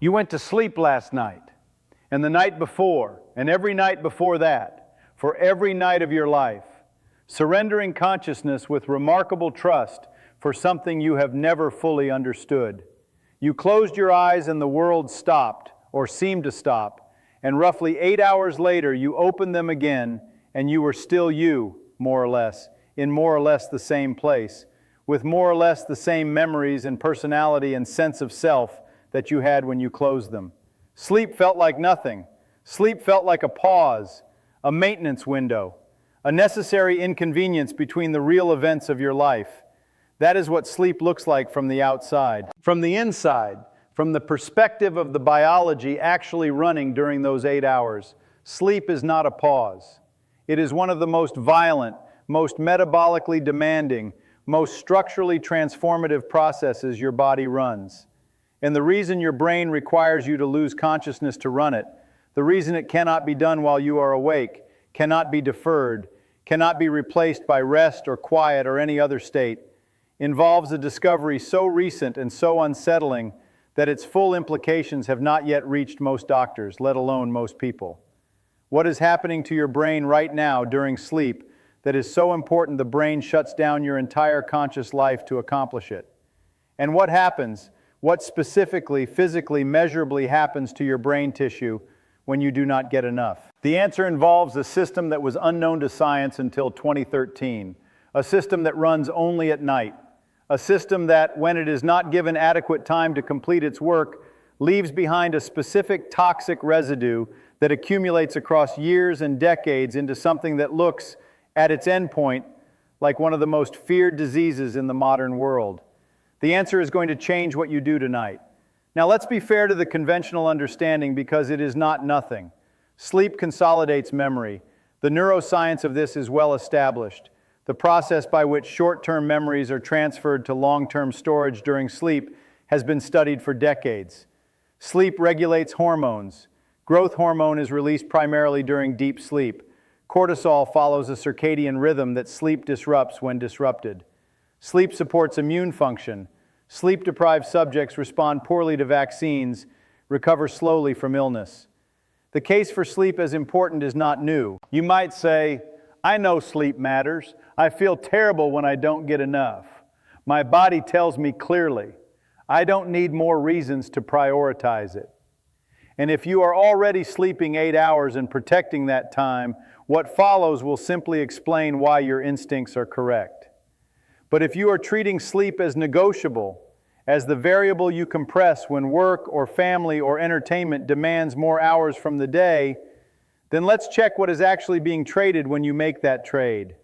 You went to sleep last night, and the night before, and every night before that, for every night of your life, surrendering consciousness with remarkable trust for something you have never fully understood. You closed your eyes and the world stopped, or seemed to stop, and roughly 8 hours later you opened them again, and you were still you, more or less, in more or less the same place, with more or less the same memories and personality and sense of self that you had when you closed them. Sleep felt like nothing. Sleep felt like a pause, a maintenance window, a necessary inconvenience between the real events of your life. That is what sleep looks like from the outside. From the inside, from the perspective of the biology actually running during those 8 hours, sleep is not a pause. It is one of the most violent, most metabolically demanding, most structurally transformative processes your body runs. And the reason your brain requires you to lose consciousness to run it, the reason it cannot be done while you are awake, cannot be deferred, cannot be replaced by rest or quiet or any other state, involves a discovery so recent and so unsettling that its full implications have not yet reached most doctors, let alone most people. What is happening to your brain right now during sleep that is so important the brain shuts down your entire conscious life to accomplish it? And what happens? What specifically, physically, measurably happens to your brain tissue when you do not get enough? The answer involves a system that was unknown to science until 2013, a system that runs only at night, a system that, when it is not given adequate time to complete its work, leaves behind a specific toxic residue that accumulates across years and decades into something that looks, at its endpoint, like one of the most feared diseases in the modern world. The answer is going to change what you do tonight. Now let's be fair to the conventional understanding because it is not nothing. Sleep consolidates memory. The neuroscience of this is well established. The process by which short-term memories are transferred to long-term storage during sleep has been studied for decades. Sleep regulates hormones. Growth hormone is released primarily during deep sleep. Cortisol follows a circadian rhythm that sleep disrupts when disrupted. Sleep supports immune function. Sleep-deprived subjects respond poorly to vaccines, recover slowly from illness. The case for sleep as important is not new. You might say, I know sleep matters. I feel terrible when I don't get enough. My body tells me clearly. I don't need more reasons to prioritize it. And if you are already sleeping 8 hours and protecting that time, what follows will simply explain why your instincts are correct. But if you are treating sleep as negotiable, as the variable you compress when work or family or entertainment demands more hours from the day, then let's check what is actually being traded when you make that trade.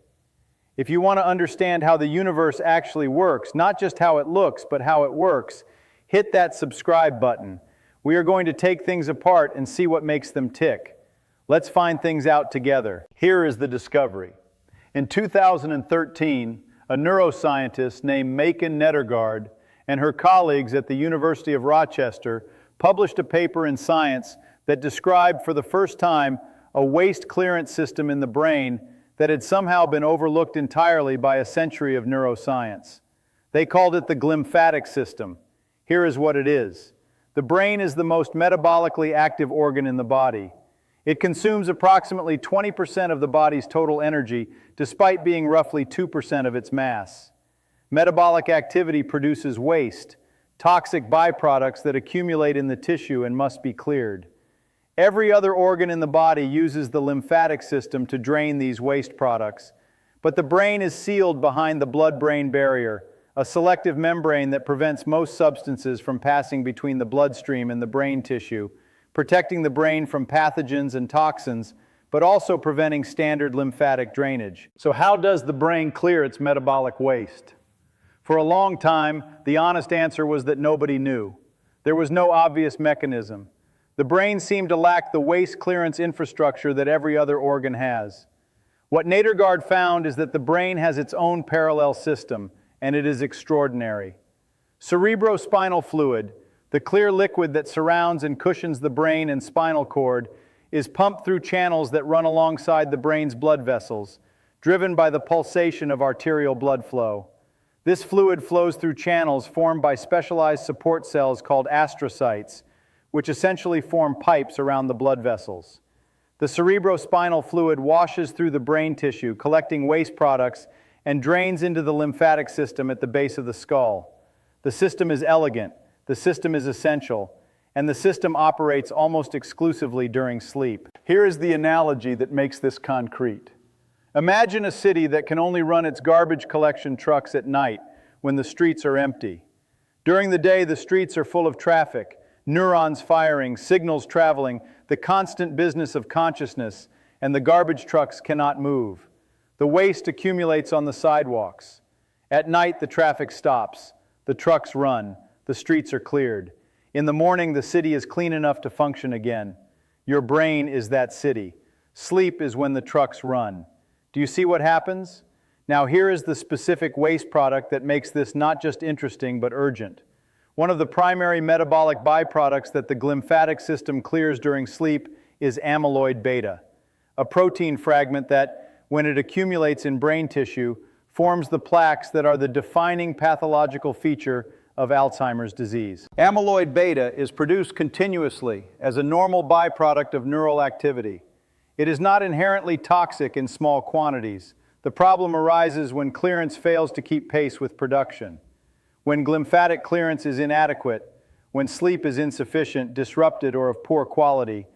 If you want to understand how the universe actually works, not just how it looks, but how it works, hit that subscribe button. We are going to take things apart and see what makes them tick. Let's find things out together. Here is the discovery. In 2013, a neuroscientist named Macon Nettergaard and her colleagues at the University of Rochester published a paper in Science that described for the first time a waste clearance system in the brain that had somehow been overlooked entirely by a century of neuroscience. They called it the glymphatic system. Here is what it is. The brain is the most metabolically active organ in the body. It consumes approximately 20% of the body's total energy, despite being roughly 2% of its mass. Metabolic activity produces waste, toxic byproducts that accumulate in the tissue and must be cleared. Every other organ in the body uses the lymphatic system to drain these waste products, but the brain is sealed behind the blood-brain barrier, a selective membrane that prevents most substances from passing between the bloodstream and the brain tissue, protecting the brain from pathogens and toxins, but also preventing standard lymphatic drainage. So how does the brain clear its metabolic waste? For a long time, the honest answer was that nobody knew. There was no obvious mechanism. The brain seemed to lack the waste clearance infrastructure that every other organ has. What Nettergaard found is that the brain has its own parallel system, and it is extraordinary. Cerebrospinal fluid, the clear liquid that surrounds and cushions the brain and spinal cord, is pumped through channels that run alongside the brain's blood vessels, driven by the pulsation of arterial blood flow. This fluid flows through channels formed by specialized support cells called astrocytes, which essentially form pipes around the blood vessels. The cerebrospinal fluid washes through the brain tissue, collecting waste products, and drains into the lymphatic system at the base of the skull. The system is elegant, the system is essential, and the system operates almost exclusively during sleep. Here is the analogy that makes this concrete. Imagine a city that can only run its garbage collection trucks at night when the streets are empty. During the day, the streets are full of traffic, neurons firing, signals traveling, the constant business of consciousness, and the garbage trucks cannot move. The waste accumulates on the sidewalks. At night, the traffic stops, the trucks run, the streets are cleared. In the morning, the city is clean enough to function again. Your brain is that city. Sleep is when the trucks run. Do you see what happens? Now here is the specific waste product that makes this not just interesting but urgent. One of the primary metabolic byproducts that the glymphatic system clears during sleep is amyloid beta, a protein fragment that, when it accumulates in brain tissue, forms the plaques that are the defining pathological feature of Alzheimer's disease. Amyloid beta is produced continuously as a normal byproduct of neural activity. It is not inherently toxic in small quantities. The problem arises when clearance fails to keep pace with production. When glymphatic clearance is inadequate, when sleep is insufficient, disrupted, or of poor quality,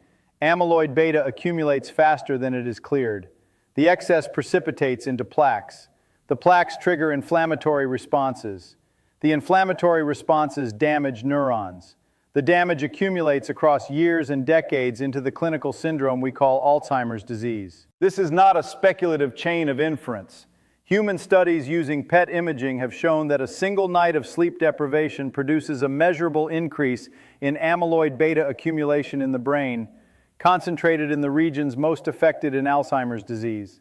amyloid beta accumulates faster than it is cleared. The excess precipitates into plaques. The plaques trigger inflammatory responses. The inflammatory responses damage neurons. The damage accumulates across years and decades into the clinical syndrome we call Alzheimer's disease. This is not a speculative chain of inference. Human studies using PET imaging have shown that a single night of sleep deprivation produces a measurable increase in amyloid beta accumulation in the brain, concentrated in the regions most affected in Alzheimer's disease.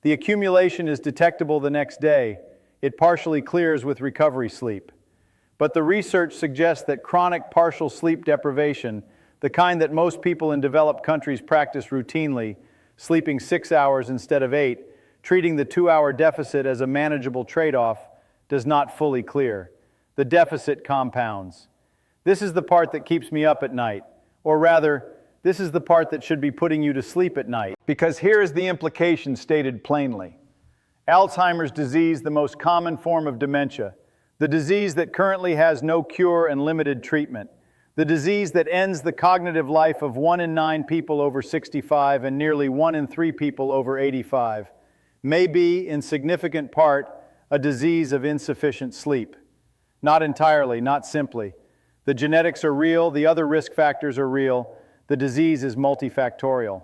The accumulation is detectable the next day. It partially clears with recovery sleep. But the research suggests that chronic partial sleep deprivation, the kind that most people in developed countries practice routinely, sleeping 6 hours instead of 8, treating the 2-hour deficit as a manageable trade-off, does not fully clear. The deficit compounds. This is the part that keeps me up at night, or rather, this is the part that should be putting you to sleep at night, because here is the implication stated plainly. Alzheimer's disease, the most common form of dementia, the disease that currently has no cure and limited treatment, the disease that ends the cognitive life of 1 in 9 people over 65 and nearly 1 in 3 people over 85, may be, in significant part, a disease of insufficient sleep. Not entirely, not simply. The genetics are real, the other risk factors are real, the disease is multifactorial.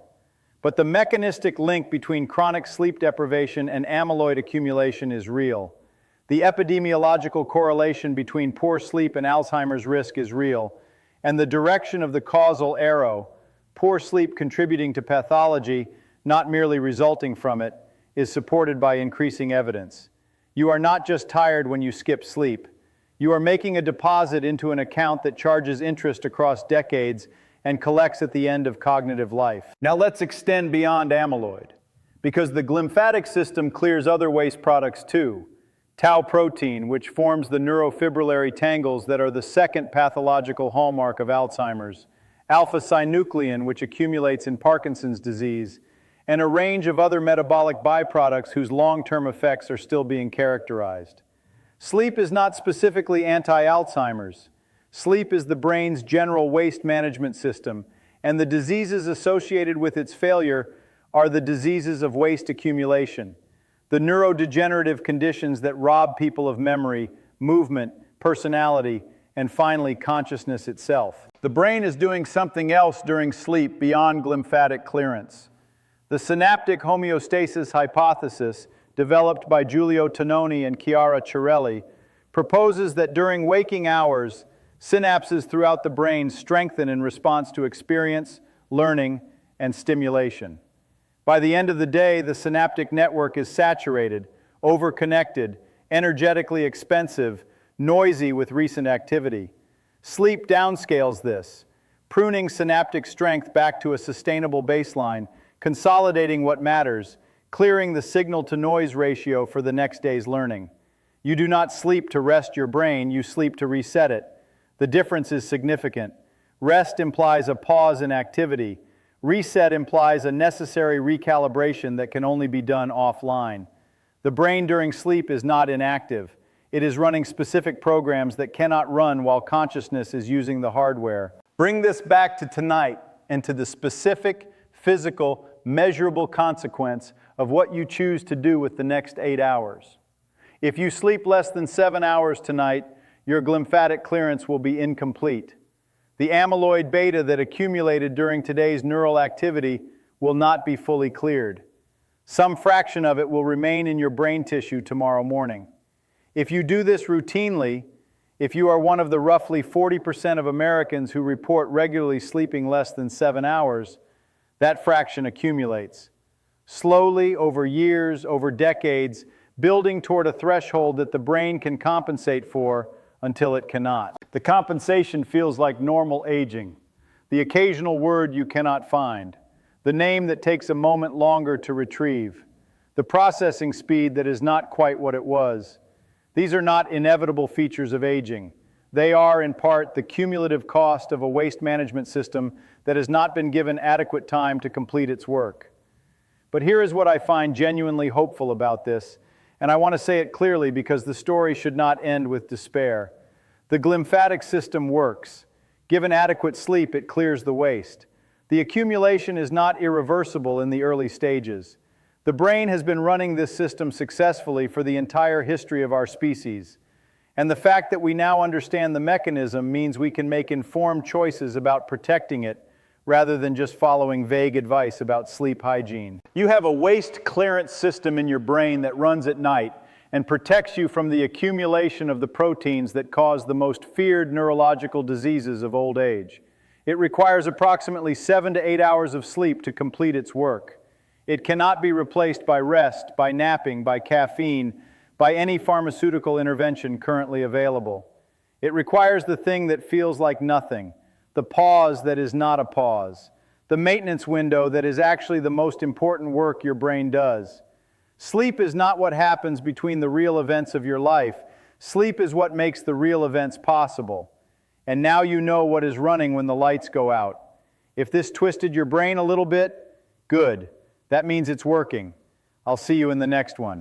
But the mechanistic link between chronic sleep deprivation and amyloid accumulation is real. The epidemiological correlation between poor sleep and Alzheimer's risk is real, and the direction of the causal arrow, poor sleep contributing to pathology, not merely resulting from it, is supported by increasing evidence. You are not just tired when you skip sleep. You are making a deposit into an account that charges interest across decades and collects at the end of cognitive life. Now let's extend beyond amyloid, because the glymphatic system clears other waste products too. Tau protein, which forms the neurofibrillary tangles that are the second pathological hallmark of Alzheimer's, alpha-synuclein, which accumulates in Parkinson's disease, and a range of other metabolic byproducts whose long-term effects are still being characterized. Sleep is not specifically anti-Alzheimer's. Sleep is the brain's general waste management system, and the diseases associated with its failure are the diseases of waste accumulation, the neurodegenerative conditions that rob people of memory, movement, personality, and finally consciousness itself. The brain is doing something else during sleep beyond glymphatic clearance. The synaptic homeostasis hypothesis, developed by Giulio Tononi and Chiara Cirelli, proposes that during waking hours, synapses throughout the brain strengthen in response to experience, learning, and stimulation. By the end of the day, the synaptic network is saturated, overconnected, energetically expensive, noisy with recent activity. Sleep downscales this, pruning synaptic strength back to a sustainable baseline, consolidating what matters, clearing the signal-to-noise ratio for the next day's learning. You do not sleep to rest your brain, you sleep to reset it. The difference is significant. Rest implies a pause in activity. Reset implies a necessary recalibration that can only be done offline. The brain during sleep is not inactive. It is running specific programs that cannot run while consciousness is using the hardware. Bring this back to tonight and to the specific, physical, measurable consequence of what you choose to do with the next 8 hours. If you sleep less than 7 hours tonight, your glymphatic clearance will be incomplete. The amyloid beta that accumulated during today's neural activity will not be fully cleared. Some fraction of it will remain in your brain tissue tomorrow morning. If you do this routinely, if you are one of the roughly 40% of Americans who report regularly sleeping less than 7 hours, that fraction accumulates. Slowly, over years, over decades, building toward a threshold that the brain can compensate for until it cannot. The compensation feels like normal aging, the occasional word you cannot find, the name that takes a moment longer to retrieve, the processing speed that is not quite what it was. These are not inevitable features of aging. They are, in part, the cumulative cost of a waste management system that has not been given adequate time to complete its work. But here is what I find genuinely hopeful about this, and I want to say it clearly because the story should not end with despair. The glymphatic system works. Given adequate sleep, it clears the waste. The accumulation is not irreversible in the early stages. The brain has been running this system successfully for the entire history of our species. And the fact that we now understand the mechanism means we can make informed choices about protecting it rather than just following vague advice about sleep hygiene. You have a waste clearance system in your brain that runs at night and protects you from the accumulation of the proteins that cause the most feared neurological diseases of old age. It requires approximately 7 to 8 hours of sleep to complete its work. It cannot be replaced by rest, by napping, by caffeine, by any pharmaceutical intervention currently available. It requires the thing that feels like nothing, the pause that is not a pause, the maintenance window that is actually the most important work your brain does. Sleep is not what happens between the real events of your life. Sleep is what makes the real events possible. And now you know what is running when the lights go out. If this twisted your brain a little bit, good. That means it's working. I'll see you in the next one.